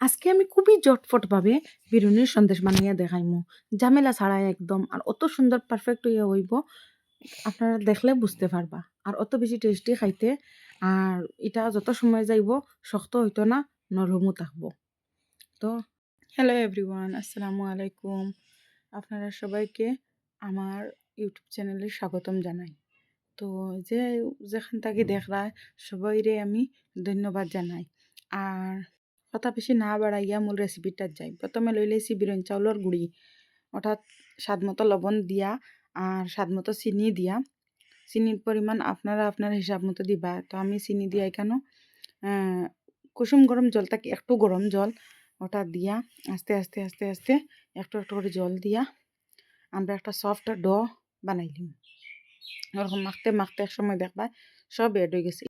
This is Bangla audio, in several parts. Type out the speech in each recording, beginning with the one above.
আজকে আমি খুবই জটফটভাবে বিরিয়ানির সন্দেশ বানাইয়া দেখাইমু। ঝামেলা ছাড়াই একদম। আর অত সুন্দর পারফেক্ট হইয়া হইব, আপনারা দেখলে বুঝতে পারবা। আর অত বেশি টেস্টি খাইতে। আর এটা যত সময় যাইব শক্ত হইতো না, নরমও থাকবো। তো হ্যালো এভরিওয়ান, আসসালামু আলাইকুম। আপনারা সবাইকে আমার ইউটিউব চ্যানেলে স্বাগতম জানাই। তো যে যেখান থেকে দেখরা সবাইরে আমি ধন্যবাদ জানাই। আর কথা বেশি না বাড়াইয়া মূল রেসিপিটা যাই। প্রথমে লই লাইছি বিরিয়ানি চাউলের গুঁড়ি, অর্থাৎ স্বাদ মতো লবণ দিয়া আর স্বাদ মতো চিনি দিয়া। চিনির পরিমাণ আপনারা আপনার হিসাব মতো দিবা। তো আমি চিনি দিয়া এখানে কুসুম গরম জল থাকে, একটু গরম জল ওটা দিয়া আস্তে আস্তে আস্তে আস্তে একটু একটু করে জল দিয়া আমরা একটা সফট ডো বানাইলিম। ওরকম মাখতে মাখতে এক সময় দেখবা সব এড হয়ে গেছে।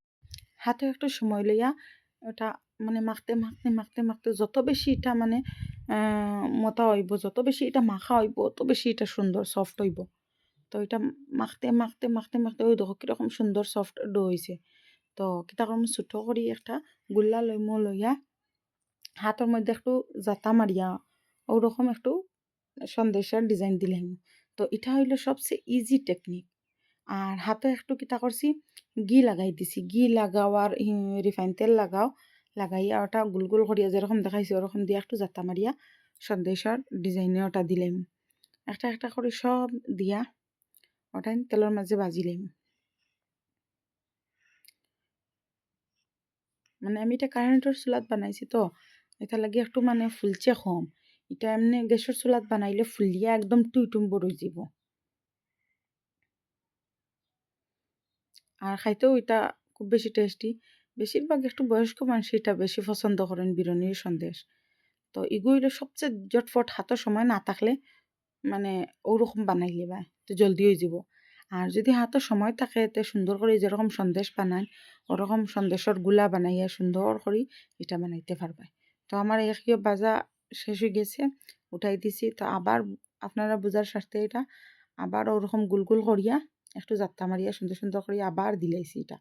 হাতে একটু সময় লইয়া ওটা মানে মাখতে মাখতে মাখতে মাখতে যত বেশি এটা মানে মতা হইব, যত বেশি এটা মাখা হইব, অত বেশি এটা সুন্দর সফট হইব। তো এটা মাখতে মাখতে মাখতে মাখতে ওই দেখো কীরকম সুন্দর সফট ডো হয়েছে। তো কিতা করম ছোটো করি একটা গুল্লা লইমো, লইয়া হাতের মধ্যে একটু জাতা মারিয়া ওরকম একটু সন্দেশের ডিজাইন দিলাম। তো এটা হইলো সবচেয়ে ইজি টেকনিক। আর হাতে একটু কিতা করছি, ঘি লাগাই দিছি। ঘি লাগাওয়ার রিফাইন তেল লাগাইয়া ওটা গোল গোল করিয়া যেরকম দেখাইছি ওরকম দিয়ে একটু জাতা মারিয়া সন্দেশের ডিজাইনে ওটা দিলাম। একটা একটা করে সব দিয়া ওটা তেলের মাঝে ভাজিলাম। মানে আমি এটা কারেন্টের চুলাত বানাইছি, তো এটা লাগে একটু মানে ফুলছে কম। এটা এমনি গ্যাসের চুলাত বানাইলে ফুলিয়া একদম টুইটুম বড় যাব। আর খাইতেও এটা খুব বেশি টেস্টি। বেশিরভাগ একটু বয়স্ক মানুষ এটা বেশি পছন্দ করেন বিরিয়ানির সন্দেশ। তো এগুলো সবচেয়ে জটফট, হাতের সময় না থাকলে মানে ওরকম বানাইলে বা তো জলদি হয়ে যাব। আর যদি হাতের সময় থাকে তে সুন্দর করে যেরকম সন্দেশ বানায় ওরকম সন্দেশের গুলা বানাইয়া সুন্দর করে এটা বানাইতে পারবে। তো আমার একই বাজা শেষ হয়ে গেছে, উঠাই দিছি। তো আবার আপনারা বোঝার স্বার্থে এটা আবার ওরকম গুল গুল করিয়া একটু জাত্তা মারিয়া সুন্দর সুন্দর করিয়া আবার দিলাইছি এটা।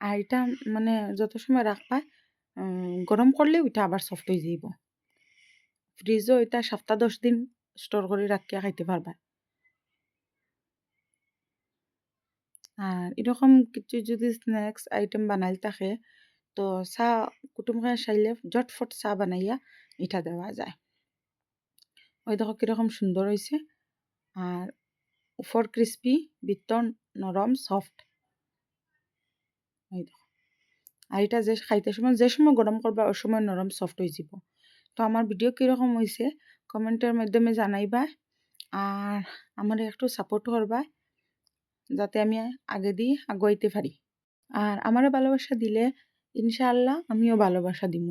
আর এটা মানে যত সময় রাখবা গরম করলে ওইটা আবার সফট হয়ে যাইব। ফ্রিজও এটা 7-10 দিন স্টোর করে রাখিয়া খাইতে পারবা। আর এরকম কিছু যদি স্ন্যাক্স আইটেম বানাইল থাকে, তো চা কুটুমকে চাইলে জটফট চা বানাইয়া এটা দেওয়া যায়। ওই দেখো কিরকম সুন্দর হয়েছে। আর উপর ক্রিস্পি, ভিতর নরম সফট। এই দেখো। আর এটা যে খাইতে সময় যে সময় গরম করবা ওই সময় নরম সফট হয়ে যাব। তো আমার ভিডিও কীরকম হয়েছে কমেন্টের মাধ্যমে জানাইবা। আর আমার একটু সাপোর্ট করবা যাতে আমি আগে দিয়ে আগাইতে পারি। আর আমারও ভালোবাসা দিলে ইনশাআল্লাহ আমিও ভালোবাসা দিব।